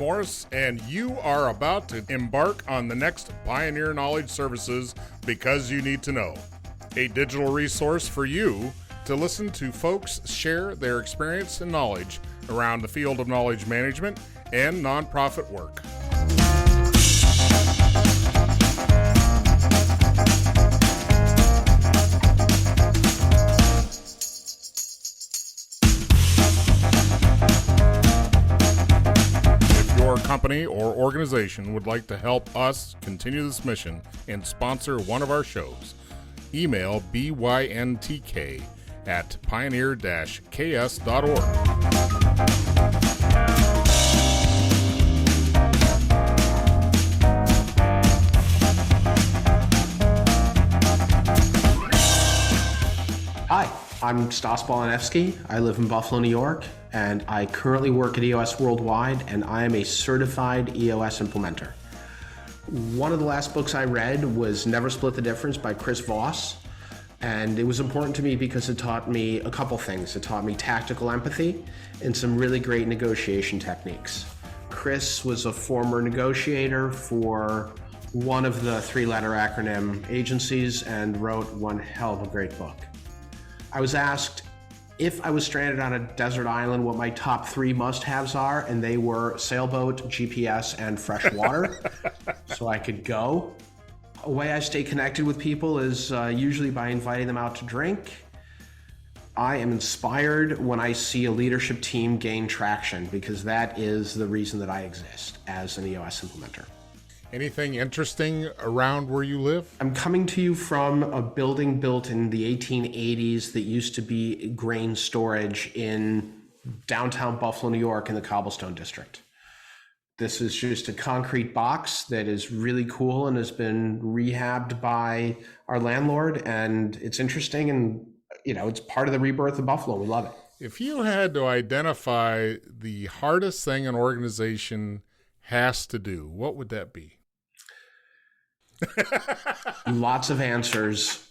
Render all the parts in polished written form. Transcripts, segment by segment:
Morris, and you are about to embark on the next Pioneer Knowledge Services Because You Need to Know, a digital resource for you to listen to folks share their experience and knowledge around the field of knowledge management and nonprofit work. Your company or organization would like to help us continue this mission and sponsor one of our shows, email byntk@pioneer-ks.org. Hi, I'm Stas Balanevsky. I live in Buffalo, New York, and I currently work at EOS Worldwide, and I am a certified EOS implementer. One of the last books I read was Never Split the Difference by Chris Voss, and it was important to me because it taught me a couple things. It taught me tactical empathy and some really great negotiation techniques. Chris was a former negotiator for one of the three-letter acronym agencies and wrote one hell of a great book. I was asked if I was stranded on a desert island what my top three must-haves are, and they were sailboat, GPS, and fresh water, so I could go. A way I stay connected with people is usually by inviting them out to drink. I am inspired when I see a leadership team gain traction, because that is the reason that I exist as an EOS implementer. Anything interesting around where you live? I'm coming to you from a building built in the 1880s that used to be grain storage in downtown Buffalo, New York in the Cobblestone District. This is just a concrete box that is really cool and has been rehabbed by our landlord, and it's interesting, and it's part of the rebirth of Buffalo. We love it. If you had to identify the hardest thing an organization has to do, what would that be? Lots of answers.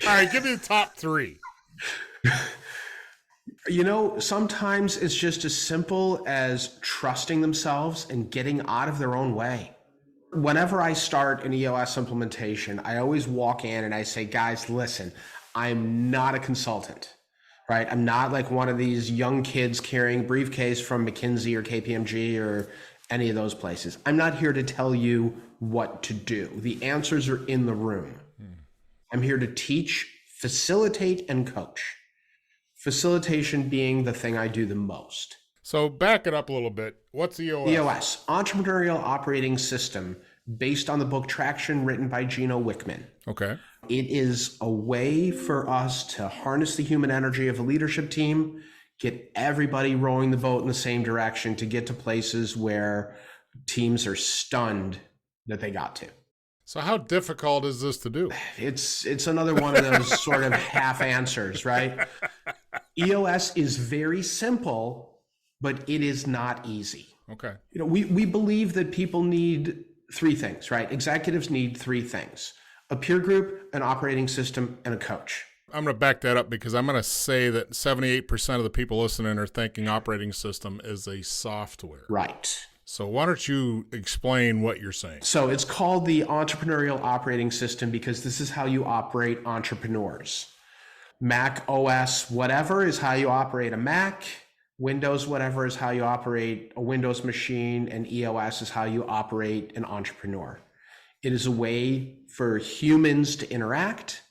All right, give me the top three. Sometimes it's just as simple as trusting themselves and getting out of their own way. Whenever I start an EOS implementation, I always walk in and I say, guys, listen, I'm not a consultant, right? I'm not like one of these young kids carrying a briefcase from McKinsey or KPMG or any of those places. I'm not here to tell you what to do. The answers are in the room. I'm here to teach, facilitate, and coach. Facilitation being the thing I do the most. So back it up a little bit. What's EOS? EOS, Entrepreneurial Operating System, based on the book Traction, written by Gino Wickman. Okay. It is a way for us to harness the human energy of a leadership team, get everybody rowing the boat in the same direction to get to places where teams are stunned that they got to. So how difficult is this to do? It's another one of those sort of half answers, right? EOS is very simple, but it is not easy. Okay. We believe that people need three things, right? Executives need three things: a peer group, an operating system, and a coach. I'm going to back that up because I'm going to say that 78% of the people listening are thinking operating system is a software. Right. So why don't you explain what you're saying? So it's called the Entrepreneurial Operating System because this is how you operate entrepreneurs. Mac OS whatever is how you operate a Mac. Windows whatever is how you operate a Windows machine. And EOS is how you operate an entrepreneur. It is a way for humans to interact,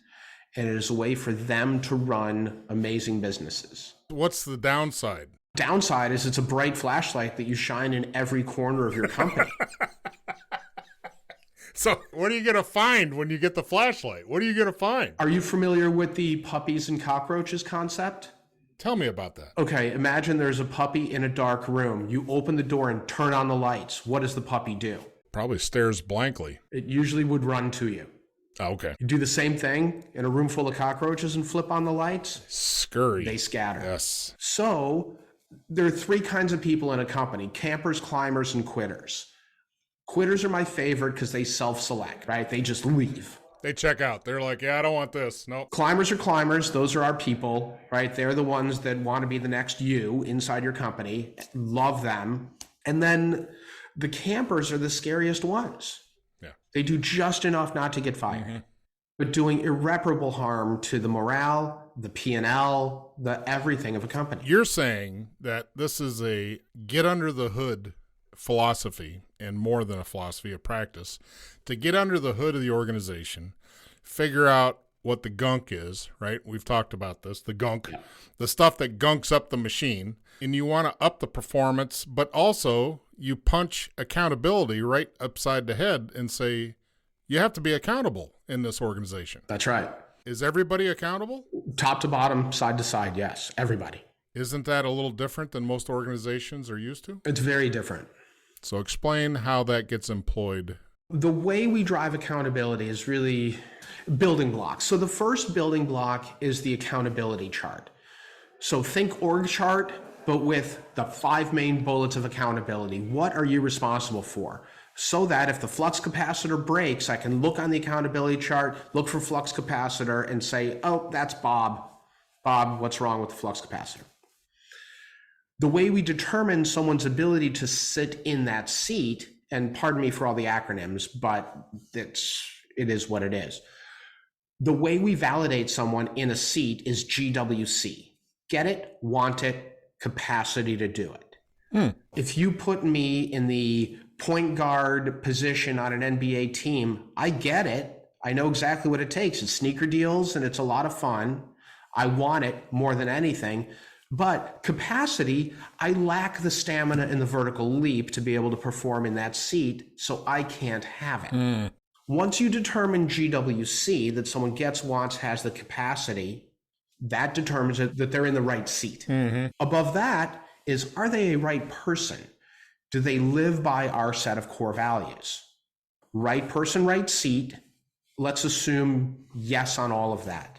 and it is a way for them to run amazing businesses. What's the downside? Downside is it's a bright flashlight that you shine in every corner of your company. So what are you going to find when you get the flashlight? What are you going to find? Are you familiar with the puppies and cockroaches concept? Tell me about that. Okay, imagine there's a puppy in a dark room. You open the door and turn on the lights. What does the puppy do? Probably stares blankly. It usually would run to you. Oh, okay. You do the same thing in a room full of cockroaches and flip on the lights. Scurry. They scatter. Yes. So there are three kinds of people in a company: campers, climbers, and quitters. Quitters are my favorite because they self-select, right? They just leave. They check out. They're like, yeah, I don't want this. Nope. Climbers are climbers. Those are our people, right? They're the ones that want to be the next you inside your company. Love them. And then the campers are the scariest ones. Yeah. They do just enough not to get fired, but doing irreparable harm to the morale, the P&L, the everything of a company. You're saying that this is a get under the hood philosophy, and more than a philosophy, a practice, to get under the hood of the organization, figure out what the gunk is, right? We've talked about this, the gunk, the stuff that gunks up the machine, and you want to up the performance, but also you punch accountability right upside the head and say, you have to be accountable in this organization. That's right. Is everybody accountable? Top to bottom, side to side, yes, everybody. Isn't that a little different than most organizations are used to? It's very different. So explain how that gets employed. The way we drive accountability is really building blocks. So the first building block is the accountability chart. So think org chart, but with the 5 main bullets of accountability. What are you responsible for? So that if the flux capacitor breaks, I can look on the accountability chart, look for flux capacitor and say, oh, that's Bob. Bob, what's wrong with the flux capacitor? The way we determine someone's ability to sit in that seat, and pardon me for all the acronyms, but it is what it is. The way we validate someone in a seat is GWC. Get it, want it, capacity to do it. If you put me in the point guard position on an NBA team, I get it. I know exactly what it takes. It's sneaker deals and it's a lot of fun. I want it more than anything. But capacity, I lack the stamina and the vertical leap to be able to perform in that seat, so I can't have it. Once you determine GWC, that someone gets, wants, has the capacity, that determines that they're in the right seat. Above that is, are they a right person? Do they live by our set of core values? Right person, right seat. Let's assume yes on all of that.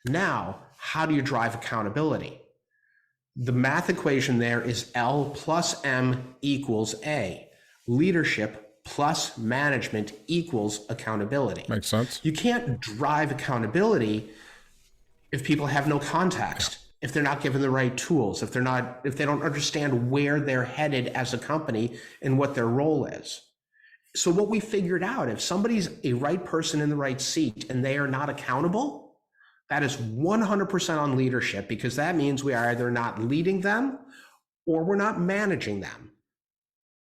Now, how do you drive accountability? The math equation there is L plus M equals A. Leadership plus management equals accountability. Makes sense. You can't drive accountability if people have no context, if they're not given the right tools, if they don't understand where they're headed as a company and what their role is. So what we figured out, if somebody's a right person in the right seat and they are not accountable, that is 100% on leadership, because that means we are either not leading them or we're not managing them.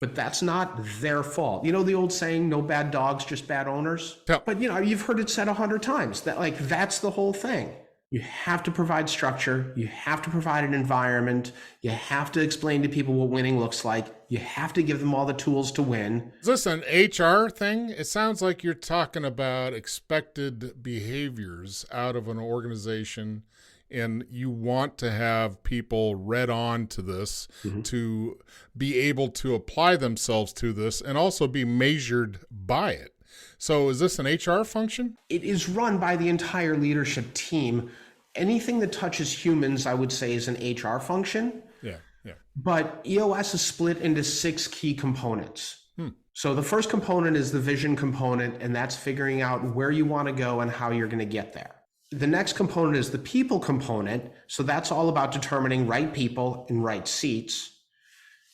But that's not their fault. You know the old saying, no bad dogs, just bad owners? Yeah. But you've heard it said 100 times that that's the whole thing. You have to provide structure. You have to provide an environment. You have to explain to people what winning looks like. You have to give them all the tools to win. Is this an HR thing? It sounds like you're talking about expected behaviors out of an organization, and you want to have people read on to this to be able to apply themselves to this and also be measured by it. So is this an HR function? It is run by the entire leadership team. Anything that touches humans, I would say, is an HR function. Yeah. But EOS is split into 6 key components. So the first component is the vision component, and that's figuring out where you want to go and how you're going to get there. The next component is the people component. So that's all about determining right people in right seats.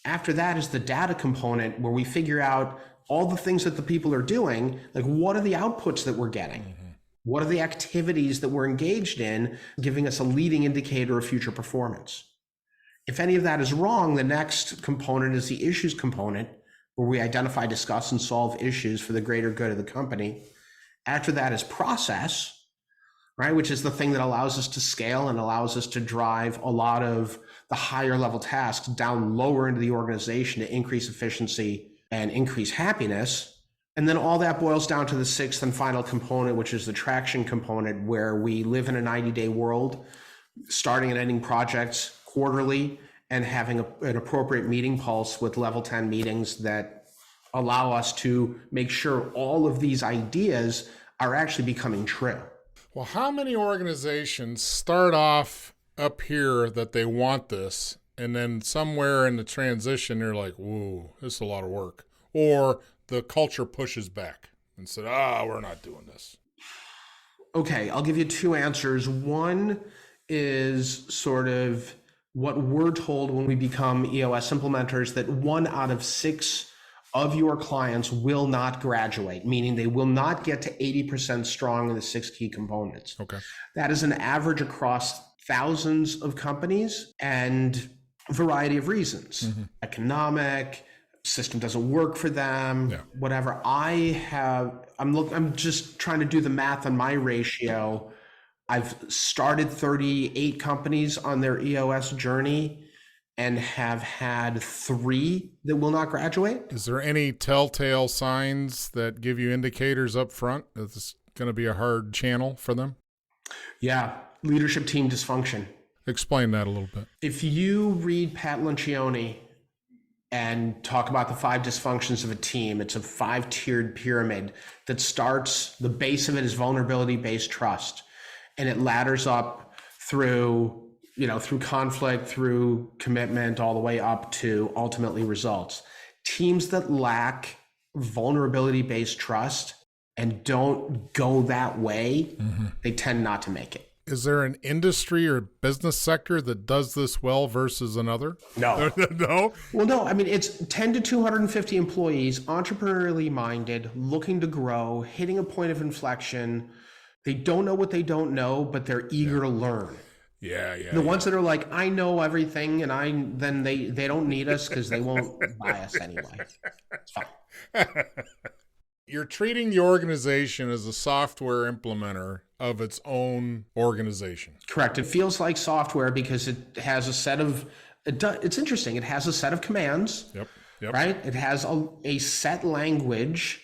After that is the data component, where we figure out all the things that the people are doing, like what are the outputs that we're getting? What are the activities that we're engaged in, giving us a leading indicator of future performance? If any of that is wrong, the next component is the issues component, where we identify, discuss, and solve issues for the greater good of the company. After that is process, right, which is the thing that allows us to scale and allows us to drive a lot of the higher level tasks down lower into the organization to increase efficiency and increase happiness. And then all that boils down to the 6th and final component, which is the traction component, where we live in a 90-day world, starting and ending projects quarterly and having an appropriate meeting pulse with level 10 meetings that allow us to make sure all of these ideas are actually becoming true. Well, how many organizations start off up here that they want this, and then somewhere in the transition, they're like, whoa, this is a lot of work. Or the culture pushes back and said, we're not doing this. Okay, I'll give you 2 answers. One is sort of what we're told when we become EOS implementers, that 1 out of 6 of your clients will not graduate, meaning they will not get to 80% strong in the 6 key components. Okay. That is an average across thousands of companies and a variety of reasons. Economic, system doesn't work for them, whatever. I'm just trying to do the math on my ratio. I've started 38 companies on their EOS journey and have had 3 that will not graduate. Is there any telltale signs that give you indicators up front that this is going to be a hard channel for them? Yeah, leadership team dysfunction. Explain that a little bit. If you read Pat Lencioni and talk about the 5 dysfunctions of a team, it's a 5-tiered pyramid that starts, the base of it is vulnerability-based trust. And it ladders up through conflict, through commitment, all the way up to ultimately results. Teams that lack vulnerability-based trust and don't go that way, they tend not to make it. Is there an industry or business sector that does this well versus another? No. No? Well, no. I mean, it's 10 to 250 employees, entrepreneurially minded, looking to grow, hitting a point of inflection. They don't know what they don't know, but they're eager to learn. The ones that are like, I know everything, and then they don't need us because they won't buy us anyway. It's fine. You're treating the organization as a software implementer of its own organization. Correct. It feels like software because it has a set of, it's interesting. It has a set of commands, right? It has a set language,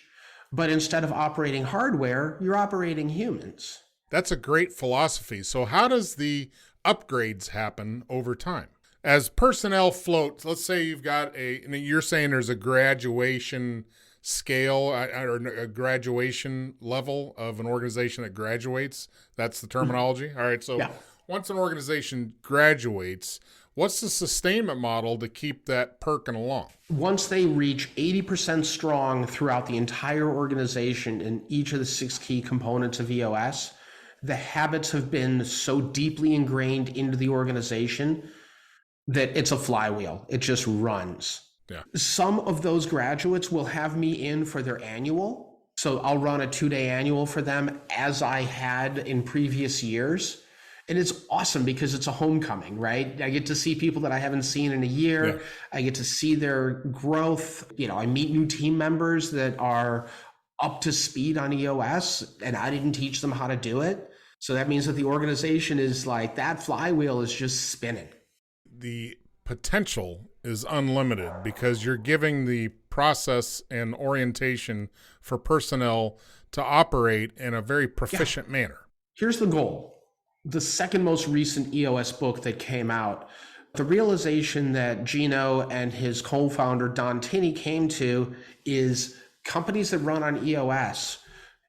but instead of operating hardware, you're operating humans. That's a great philosophy. So how does the upgrades happen over time? As personnel floats, let's say you've got you're saying there's a graduation scale or a graduation level of an organization that graduates. That's the terminology. All right. So once an organization graduates, what's the sustainment model to keep that perking along? Once they reach 80% strong throughout the entire organization in each of the 6 key components of EOS, the habits have been so deeply ingrained into the organization that it's a flywheel. It just runs. Some of those graduates will have me in for their annual. So I'll run a 2-day annual for them as I had in previous years. And it's awesome because it's a homecoming, right? I get to see people that I haven't seen in a year. I get to see their growth. I meet new team members that are up to speed on EOS, and I didn't teach them how to do it. So that means that the organization is like, that flywheel is just spinning. The potential is unlimited because you're giving the process and orientation for personnel to operate in a very proficient manner. Here's the goal. The second most recent EOS book that came out, the realization that Gino and his co-founder Don Tinney came to is companies that run on EOS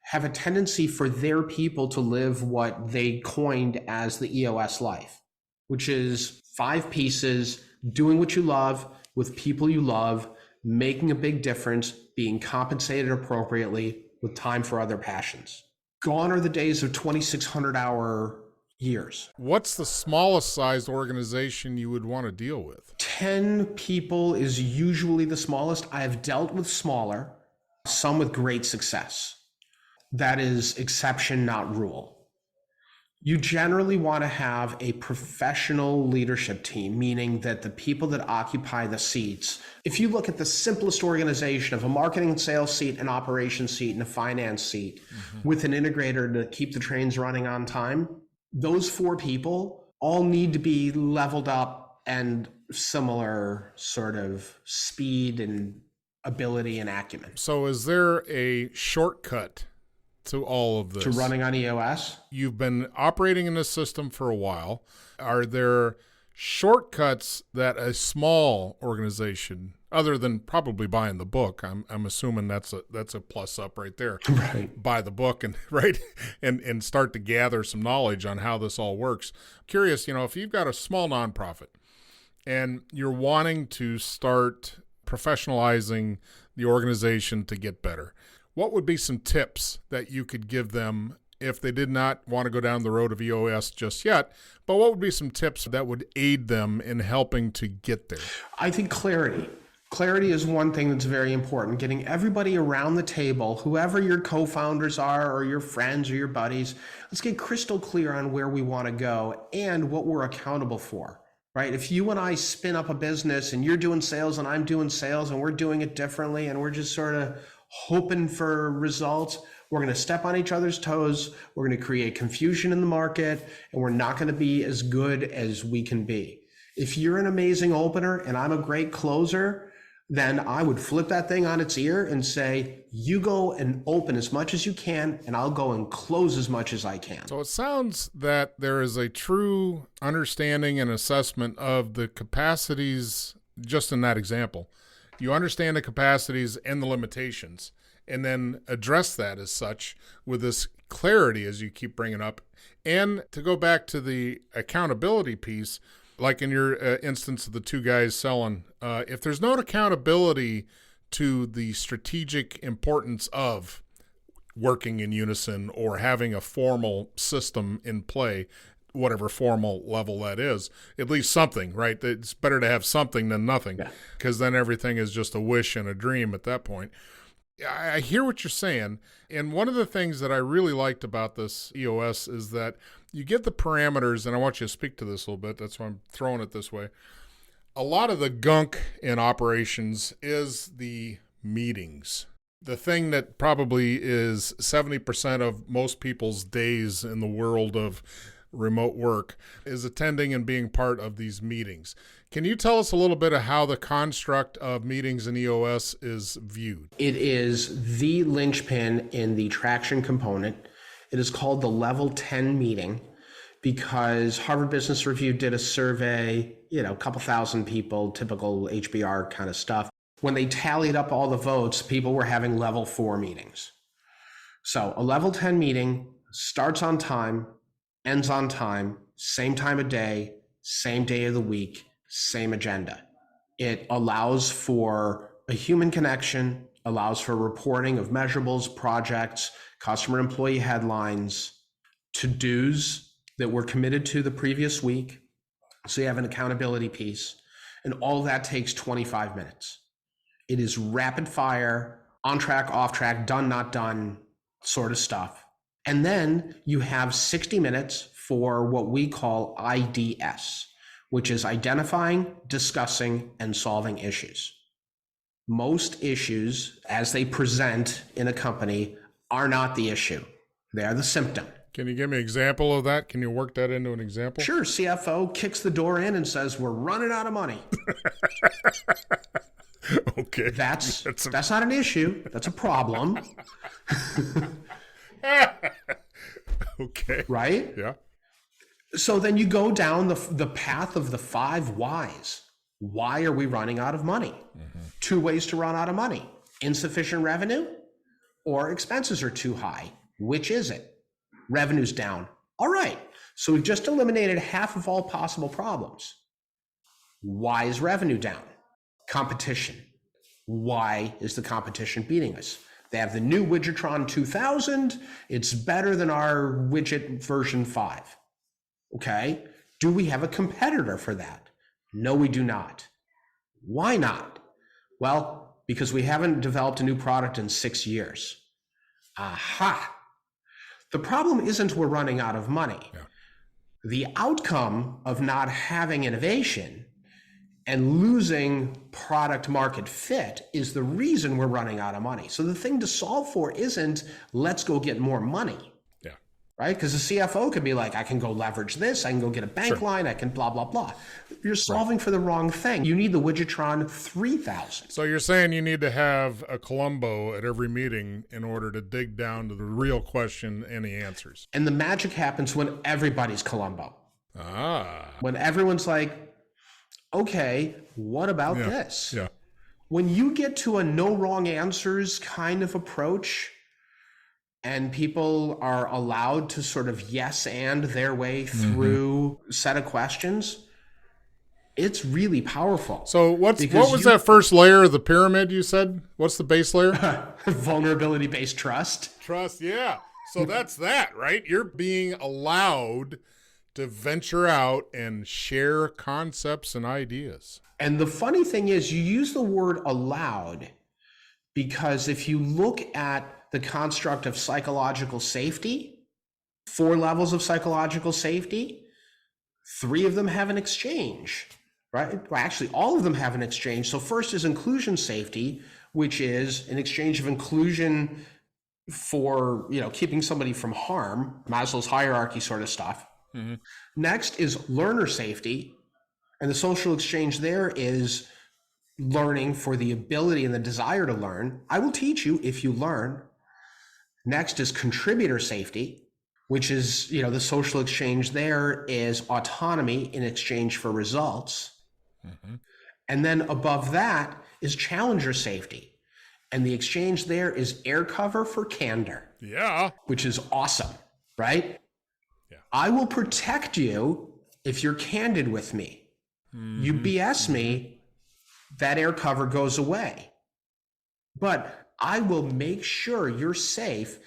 have a tendency for their people to live what they coined as the EOS life, which is 5 pieces: doing what you love with people you love, making a big difference, being compensated appropriately with time for other passions. Gone are the days of 2,600-hour years. What's the smallest sized organization you would want to deal with? 10 people is usually the smallest. I have dealt with smaller, some with great success. That is exception, not rule. You generally want to have a professional leadership team, meaning that the people that occupy the seats, if you look at the simplest organization of a marketing and sales seat, an operations seat, and a finance seat with an integrator to keep the trains running on time, those 4 people all need to be leveled up and similar sort of speed and ability and acumen. So is there a shortcut to all of this? To running on EOS? You've been operating in this system for a while. Are there shortcuts that a small organization, other than probably buying the book, I'm assuming that's a plus up right there. Right. Buy the book and start to gather some knowledge on how this all works. Curious, if you've got a small nonprofit and you're wanting to start professionalizing the organization to get better, what would be some tips that you could give them if they did not want to go down the road of EOS just yet, but what would be some tips that would aid them in helping to get there? I think clarity. Clarity is one thing that's very important. Getting everybody around the table, whoever your co-founders are or your friends or your buddies, let's get crystal clear on where we want to go and what we're accountable for, right? If you and I spin up a business and you're doing sales and I'm doing sales and we're doing it differently and we're just sort of hoping for results, we're going to step on each other's toes. We're going to create confusion in the market and we're not going to be as good as we can be. If you're an amazing opener and I'm a great closer, then I would flip that thing on its ear and say, you go and open as much as you can, and I'll go and close as much as I can. So it sounds that there is a true understanding and assessment of the capacities, just in that example. You understand the capacities and the limitations, and then address that as such with this clarity as you keep bringing up. And to go back to the accountability piece, like in your instance of the two guys selling, if there's no accountability to the strategic importance of working in unison or having a formal system in play, whatever formal level that is, at least something, right? It's better to have something than nothing, because then everything is just a wish and a dream at that point. I hear what you're saying. And one of the things that I really liked about this EOS is that you get the parameters, and I want you to speak to this a little bit. That's why I'm throwing it this way. A lot of the gunk in operations is the meetings. The thing that probably is 70% of most people's days in the world of remote work is attending and being part of these meetings. Can you tell us a little bit of how the construct of meetings in EOS is viewed? It is the linchpin in the traction component. It is called the Level 10 meeting because Harvard Business Review did a survey, a couple thousand people, typical HBR kind of stuff. When they tallied up all the votes, people were having Level 4 meetings. So a Level 10 meeting starts on time, ends on time, same time of day, same day of the week, same agenda. It allows for a human connection, allows for reporting of measurables, projects, customer employee headlines, to-dos that were committed to the previous week. So you have an accountability piece, and all that takes 25 minutes. It is rapid fire, on track, off track, done, not done sort of stuff. And then you have 60 minutes for what we call IDS, which is identifying, discussing, and solving issues. Most issues, as they present in a company, are not the issue. They are the symptom. Can you give me an example of that? Can you work that into an example? Sure. CFO kicks the door in and says, we're running out of money. Okay. That's not an issue. That's a problem. Okay. Right? Yeah. So then you go down the path of the 5 whys. Why are we running out of money? Mm-hmm. 2 ways to run out of money. Insufficient revenue or expenses are too high. Which is it? Revenue's down. All right. So we've just eliminated half of all possible problems. Why is revenue down? Competition. Why is the competition beating us? They have the new Widgetron 2000. It's better than our widget version 5. Okay. Do we have a competitor for that? No, we do not. Why not? Well, because we haven't developed a new product in 6 years. Aha. The problem isn't we're running out of money. Yeah. The outcome of not having innovation and losing product market fit is the reason we're running out of money. So the thing to solve for isn't let's go get more money. Yeah. Right? Because the CFO could be like, I can go leverage this, I can go get a bank line, I can blah, blah, blah. You're solving for the wrong thing. You need the Widgetron 3000. So you're saying you need to have a Columbo at every meeting in order to dig down to the real question and the answers. And the magic happens when everybody's Columbo. Ah. When everyone's like, okay, what about this? Yeah. When you get to a no wrong answers kind of approach and people are allowed to sort of yes and their way through a set of questions, it's really powerful. So what was that first layer of the pyramid you said? What's the base layer? Vulnerability-based trust. Trust, yeah. So that's that, right? You're being allowed to venture out and share concepts and ideas. And the funny thing is, you use the word allowed because if you look at the construct of psychological safety, 4 levels of psychological safety, 3 of them have an exchange, right? Well, actually, all of them have an exchange. So first is inclusion safety, which is an exchange of inclusion for, keeping somebody from harm, Maslow's hierarchy sort of stuff. Mm-hmm. Next is learner safety. And the social exchange there is learning for the ability and the desire to learn. I will teach you if you learn. Next is contributor safety, which is, the social exchange there is autonomy in exchange for results. Mm-hmm. And then above that is challenger safety. And the exchange there is air cover for candor. Yeah. Which is awesome, right? Yeah. I will protect you if you're candid with me. Mm-hmm. You BS me, that air cover goes away. But I will make sure you're safe.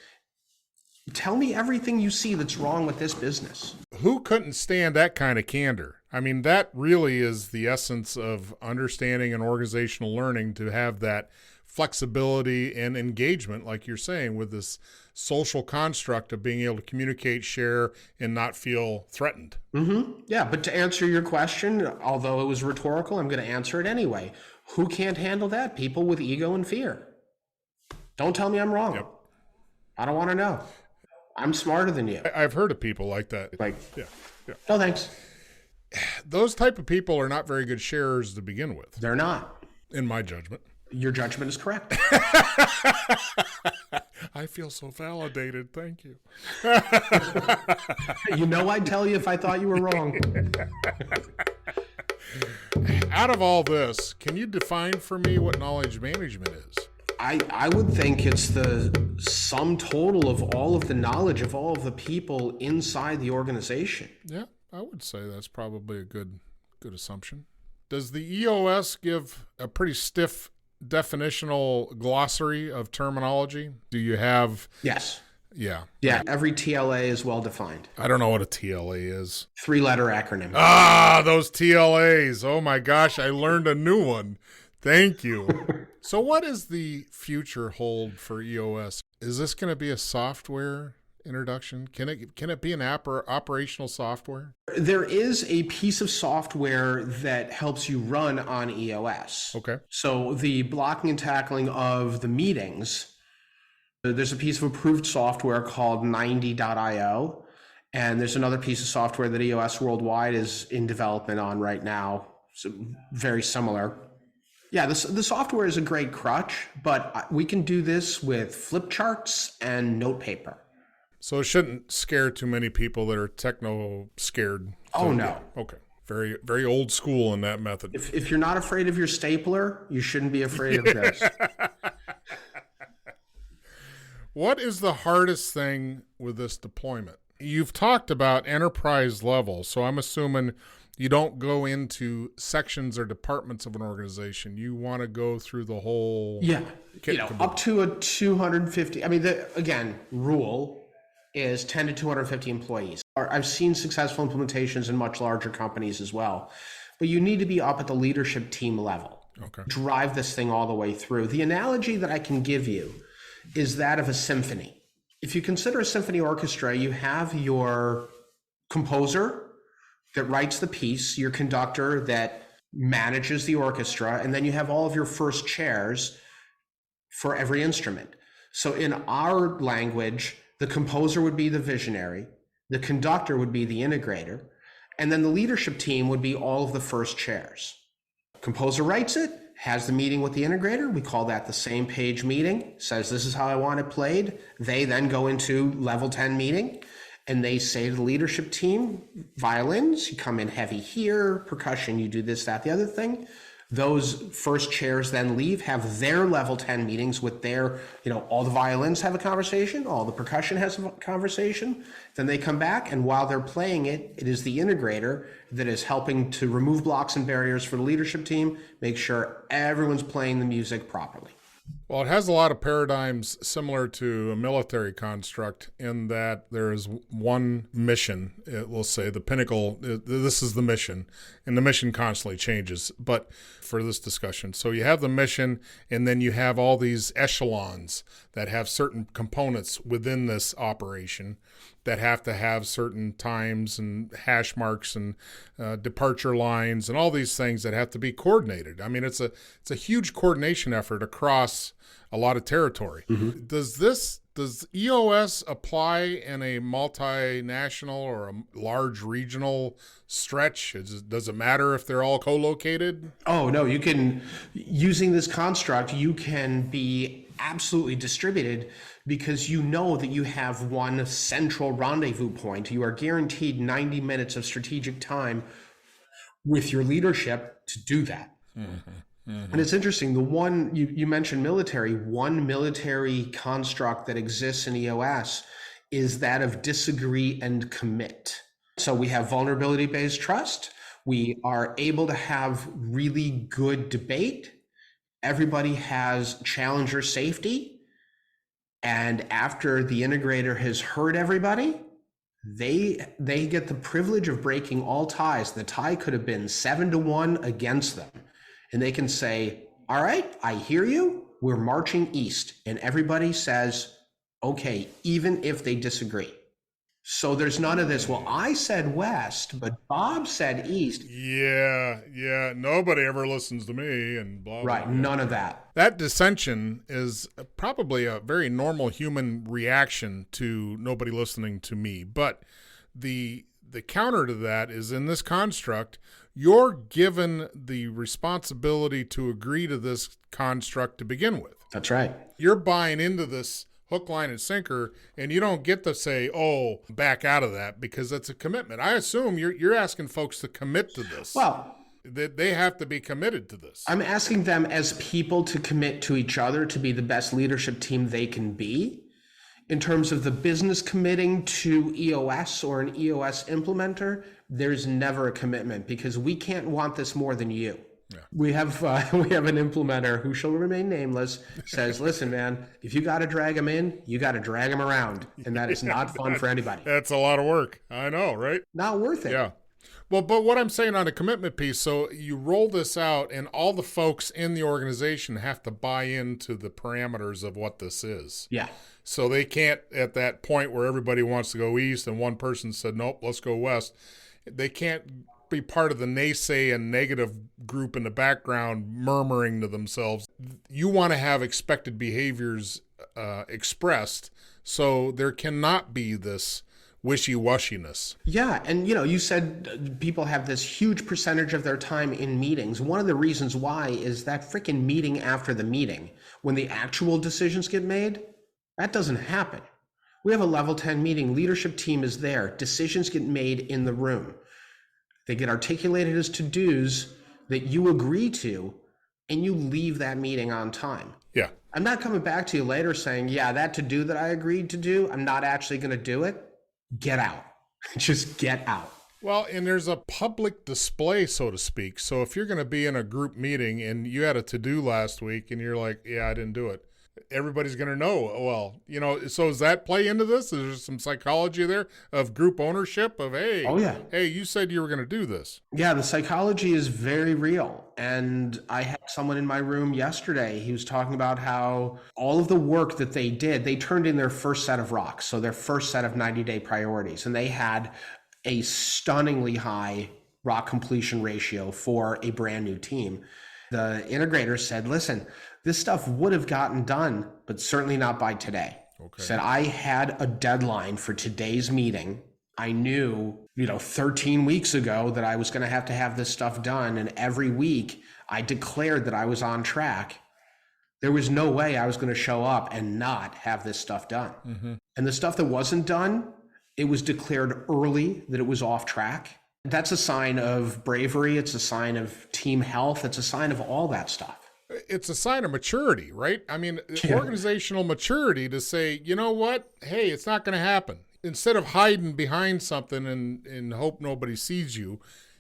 Tell me everything you see that's wrong with this business. Who couldn't stand that kind of candor? I mean, that really is the essence of understanding and organizational learning, to have that flexibility and engagement, like you're saying, with this social construct of being able to communicate, share, and not feel threatened. Mm-hmm. Yeah, but to answer your question, although it was rhetorical, I'm going to answer it anyway. Who can't handle that? People with ego and fear. Don't tell me I'm wrong. Yep. I don't want to know. I'm smarter than you. I've heard of people like that. Yeah. No, thanks. Those type of people are not very good sharers to begin with. They're not. In my judgment. Your judgment is correct. I feel so validated. Thank you. I'd tell you if I thought you were wrong. Out of all this, can you define for me what knowledge management is? I would think it's the sum total of all of the knowledge of all of the people inside the organization. Yeah, I would say that's probably a good assumption. Does the EOS give a pretty stiff definitional glossary of terminology? Do you have? Yes. Yeah. Yeah, every TLA is well defined. I don't know what a TLA is. 3-letter acronym. Ah, those TLAs. Oh my gosh, I learned a new one. Thank you. So what does the future hold for EOS? Is this going to be a software introduction? Can it be an operational software? There is a piece of software that helps you run on EOS. Okay. So the blocking and tackling of the meetings, there's a piece of approved software called 90.io, and there's another piece of software that EOS Worldwide is in development on right now. So very similar. Yeah, the software is a great crutch, but we can do this with flip charts and note paper. So it shouldn't scare too many people that are techno scared. Oh, no. Okay. Very, very old school in that method. If you're not afraid of your stapler, you shouldn't be afraid of this. What is the hardest thing with this deployment? You've talked about enterprise level, so I'm assuming you don't go into sections or departments of an organization. You want to go through the whole... Yeah, up to a 250... I mean, rule is 10 to 250 employees. I've seen successful implementations in much larger companies as well. But you need to be up at the leadership team level. Okay. Drive this thing all the way through. The analogy that I can give you is that of a symphony. If you consider a symphony orchestra, you have your composer that writes the piece, your conductor that manages the orchestra, and then you have all of your first chairs for every instrument. So in our language, the composer would be the visionary, the conductor would be the integrator, and then the leadership team would be all of the first chairs. Composer writes it, has the meeting with the integrator. We call that the same page meeting, says this is how I want it played. They then go into level 10 meeting. And they say to the leadership team, violins, you come in heavy here, percussion, you do this, that, the other thing. Those first chairs then leave, have their level 10 meetings with their, all the violins have a conversation, all the percussion has a conversation. Then they come back, and while they're playing it, it is the integrator that is helping to remove blocks and barriers for the leadership team, make sure everyone's playing the music properly. Well, it has a lot of paradigms similar to a military construct in that there is one mission. We'll say the pinnacle, this is the mission, and the mission constantly changes. But for this discussion, so you have the mission, and then you have all these echelons that have certain components within this operation that have to have certain times and hash marks and departure lines and all these things that have to be coordinated. I mean, it's a huge coordination effort across a lot of territory. Mm-hmm. Does EOS apply in a multinational or a large regional stretch? Does it matter if they're all co-located? Oh, no, using this construct, you can be absolutely distributed because you know that you have one central rendezvous point. You are guaranteed 90 minutes of strategic time with your leadership to do that. Mm-hmm. Mm-hmm. And it's interesting, the one you mentioned one military construct that exists in EOS is that of disagree and commit. So we have vulnerability-based trust. We are able to have really good debate. Everybody has challenger safety. And after the integrator has heard everybody, they get the privilege of breaking all ties. The tie could have been 7-1 against them. And they can say, all right, I hear you. We're marching east. And everybody says, okay, even if they disagree. So there's none of this, well, I said west, but Bob said east. Yeah. Nobody ever listens to me and blah, blah. Right, none of that. That dissension is probably a very normal human reaction to nobody listening to me. But the counter to that is in this construct, you're given the responsibility to agree to this construct to begin with. That's right. You're buying into this hook, line, and sinker, and you don't get to say, oh, back out of that, because that's a commitment. I assume you're asking folks to commit to this. Well, that they have to be committed to this. I'm asking them as people to commit to each other to be the best leadership team they can be. In terms of the business committing to EOS or an EOS implementer, there's never a commitment because we can't want this more than you. Yeah. We have an implementer who shall remain nameless, says, listen, man, if you got to drag them in, you got to drag them around. And that is not fun for anybody. That's a lot of work. I know, right? Not worth it. Yeah. Well, but what I'm saying on a commitment piece, so you roll this out and all the folks in the organization have to buy into the parameters of what this is. Yeah. So they can't, at that point where everybody wants to go east and one person said, nope, let's go west, they can't be part of the naysay and negative group in the background murmuring to themselves. You want to have expected behaviors expressed, so there cannot be this wishy-washiness. Yeah, and you said people have this huge percentage of their time in meetings. One of the reasons why is that freaking meeting after the meeting, when the actual decisions get made, that doesn't happen. We have a level 10 meeting, leadership team is there, decisions get made in the room. They get articulated as to-dos that you agree to, and you leave that meeting on time. Yeah. I'm not coming back to you later saying, yeah, that to-do that I agreed to do, I'm not actually going to do it. Get out. Just get out. Well, and there's a public display, so to speak. So if you're going to be in a group meeting and you had a to-do last week and you're like, yeah, I didn't do it, everybody's going to know. Well, so does that play into this? Is there some psychology there of group ownership of, hey, oh, yeah. Hey, you said you were going to do this. Yeah, the psychology is very real. And I had someone in my room yesterday. He was talking about how all of the work that they did, they turned in their first set of rocks. So their first set of 90-day priorities. And they had a stunningly high rock completion ratio for a brand new team. The integrator said, listen, this stuff would have gotten done, but certainly not by today. Okay. Said I had a deadline for today's meeting. I knew, 13 weeks ago that I was going to have this stuff done. And every week I declared that I was on track. There was no way I was going to show up and not have this stuff done. Mm-hmm. And the stuff that wasn't done, it was declared early that it was off track. That's a sign of bravery. It's a sign of team health. It's a sign of all that stuff. It's a sign of maturity, right? I mean, organizational maturity to say, you know what? Hey, it's not going to happen. Instead of hiding behind something and hope nobody sees you,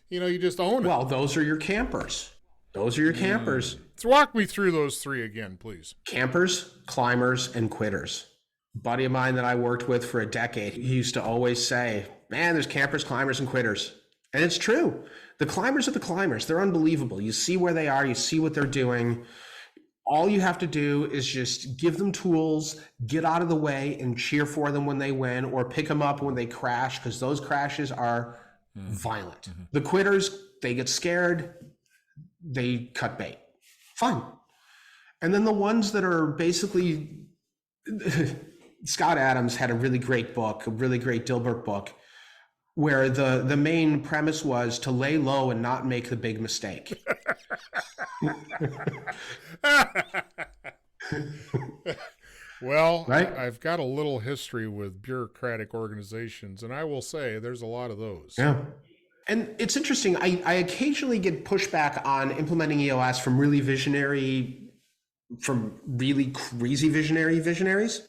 you just own it. Well, those are your campers. Those are your campers. So walk me through those three again, please. Campers, climbers, and quitters. A buddy of mine that I worked with for a decade, he used to always say, man, there's campers, climbers, and quitters. And it's true. The climbers are the climbers. They're unbelievable. You see where they are. You see what they're doing. All you have to do is just give them tools, get out of the way, and cheer for them when they win, or pick them up when they crash, because those crashes are violent. The quitters, they get scared, they cut bait. Fine. And then the ones that are basically, Scott Adams had a really great book, a really great Dilbert book, where the main premise was to lay low and not make the big mistake. Well, right? I've got a little history with bureaucratic organizations, and I will say there's a lot of those. Yeah. And it's interesting. I occasionally get pushback on implementing EOS from really crazy visionaries.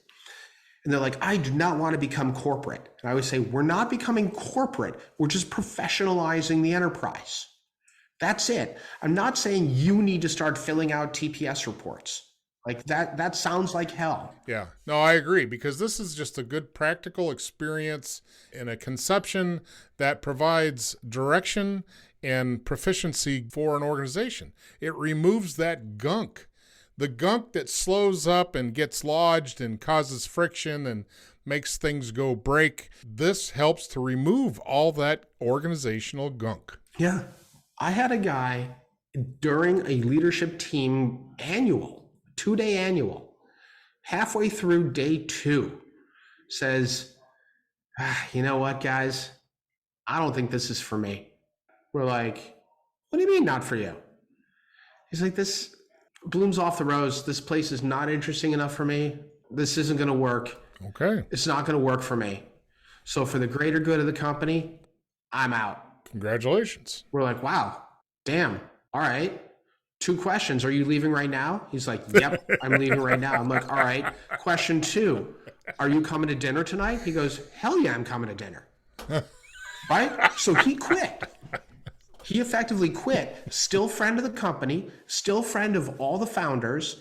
And they're like, I do not want to become corporate. And I always say, we're not becoming corporate. We're just professionalizing the enterprise. That's it. I'm not saying you need to start filling out TPS reports. Like that sounds like hell. Yeah, no, I agree, because this is just a good practical experience in a conception that provides direction and proficiency for an organization. It removes that gunk, the gunk that slows up and gets lodged and causes friction and makes things go break. This helps to remove all that organizational gunk. Yeah. I had a guy during a leadership team annual, 2-day annual, halfway through day 2, says, you know what, guys? I don't think this is for me. We're like, what do you mean not for you? He's like, this blooms off the rose. This place is not interesting enough for me. This isn't going to work. Okay. It's not going to work for me. So for the greater good of the company, I'm out. Congratulations. We're like, wow, damn. All right. 2 questions. Are you leaving right now? He's like, yep, I'm leaving right now. I'm like, all right. Question 2, are you coming to dinner tonight? He goes, hell yeah, I'm coming to dinner. Right? So he quit. He effectively quit. Still friend of the company, still friend of all the founders,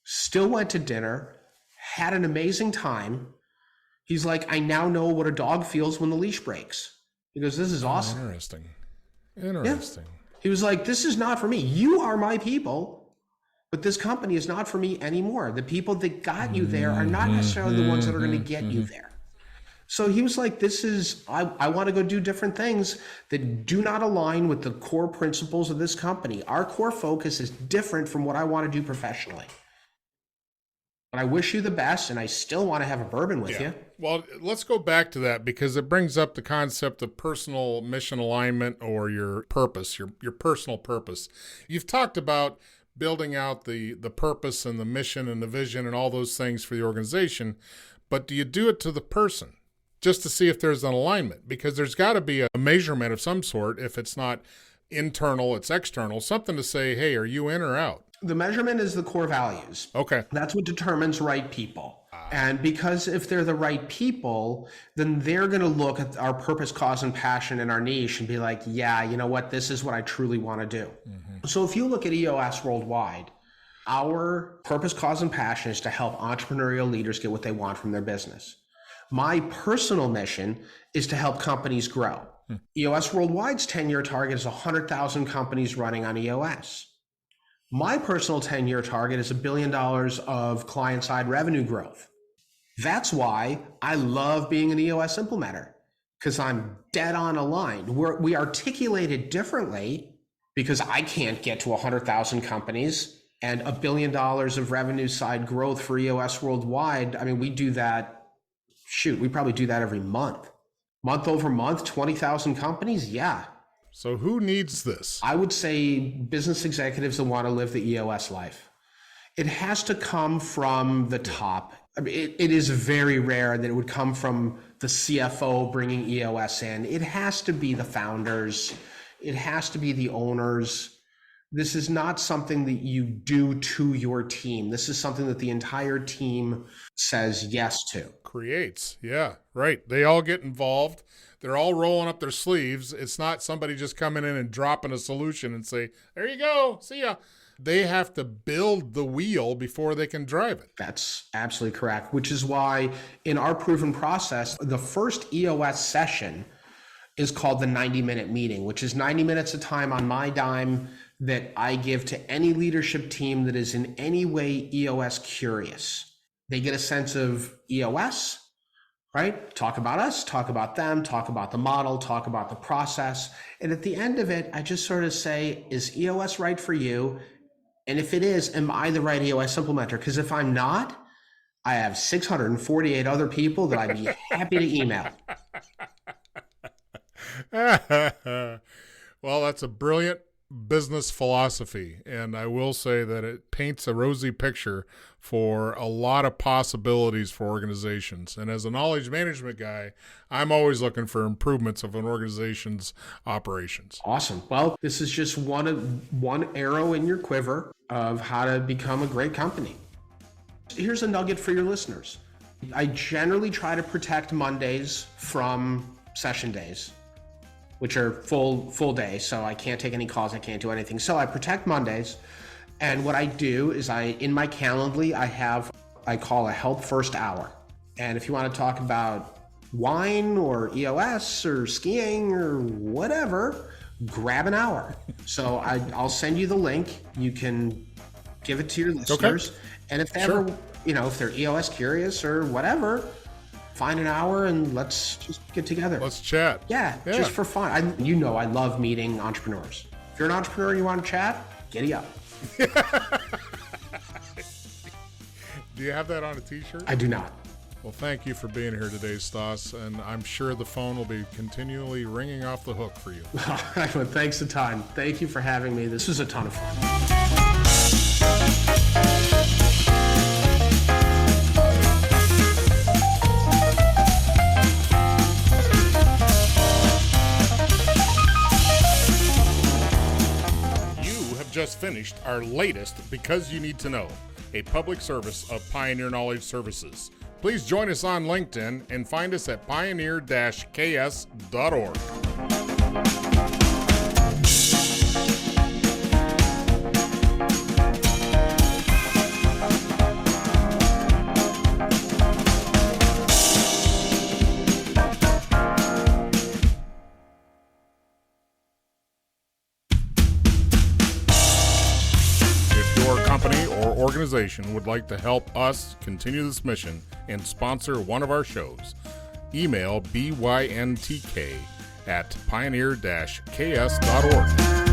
still went to dinner, had an amazing time. He's like, I now know what a dog feels when the leash breaks. He goes, this is awesome. Interesting. Yeah. He was like, this is not for me. You are my people, but this company is not for me anymore. The people that got you there are not necessarily the ones that are going to get you there. So he was like, I want to go do different things that do not align with the core principles of this company. Our core focus is different from what I want to do professionally. But I wish you the best, and I still want to have a bourbon with you. Well, let's go back to that, because it brings up the concept of personal mission alignment, or your purpose, your personal purpose. You've talked about building out the purpose and the mission and the vision and all those things for the organization, but do you do it to the person just to see if there's an alignment? Because there's got to be a measurement of some sort. If it's not internal, it's external, something to say, hey, are you in or out? The measurement is the core values. Okay. That's what determines right people. And because if they're the right people, then they're going to look at our purpose, cause, and passion in our niche and be like, yeah, you know what? This is what I truly want to do. Mm-hmm. So if you look at EOS worldwide, our purpose, cause, and passion is to help entrepreneurial leaders get what they want from their business. My personal mission is to help companies grow. EOS Worldwide's 10-year target is 100,000 companies running on EOS. My personal 10-year target is $1 billion of client-side revenue growth. That's why I love being an EOS implementer, because I'm dead on aligned. We articulate it differently because I can't get to 100,000 companies and $1 billion of revenue side growth for EOS Worldwide. I mean, we do that, we probably do that every month. Month over month, 20,000 companies, yeah. So who needs this? I would say business executives that want to live the EOS life. It has to come from the top. I mean, it is very rare that it would come from the CFO bringing EOS in. It has to be the founders. It has to be the owners. This is not something that you do to your team. This is something that the entire team says yes to. creates. Yeah, right. They all get involved. They're all rolling up their sleeves. It's not somebody just coming in and dropping a solution and say, there you go, see ya. They have to build the wheel before they can drive it. That's absolutely correct, which is why in our proven process, the first EOS session is called the 90-minute meeting, which is 90 minutes of time on my dime that I give to any leadership team that is in any way EOS curious. They get a sense of EOS, right? Talk about us, talk about them, talk about the model, talk about the process. And at the end of it, I just sort of say, is EOS right for you? And if it is, am I the right EOS implementer? Because if I'm not, I have 648 other people that I'd be happy to email. Well, that's a brilliant business philosophy, and I will say that it paints a rosy picture for a lot of possibilities for organizations. And as a knowledge management guy, I'm always looking for improvements of an organization's operations. Awesome. Well, this is just one arrow in your quiver of how to become a great company. Here's a nugget for your listeners. I generally try to protect Mondays from session days, which are full day. So I can't take any calls. I can't do anything. So I protect Mondays. And what I do is in my Calendly, I call a help first hour. And if you want to talk about wine or EOS or skiing or whatever, grab an hour. So I'll send you the link. You can give it to your listeners. Okay. And if they ever, if they're EOS curious or whatever, find an hour and let's just get together. Let's chat. Yeah, just for fun. I love meeting entrepreneurs. If you're an entrepreneur and you want to chat, giddy up. Do you have that on a t-shirt? I do not. Well, thank you for being here today, Stas, and I'm sure the phone will be continually ringing off the hook for you. All right, well, thanks a ton. Thank you for having me. This was a ton of fun. Just finished our latest Because You Need to Know, a public service of Pioneer Knowledge Services. Please join us on LinkedIn and find us at pioneer-ks.org. Organization would like to help us continue this mission and sponsor one of our shows, email byntk@pioneer-ks.org.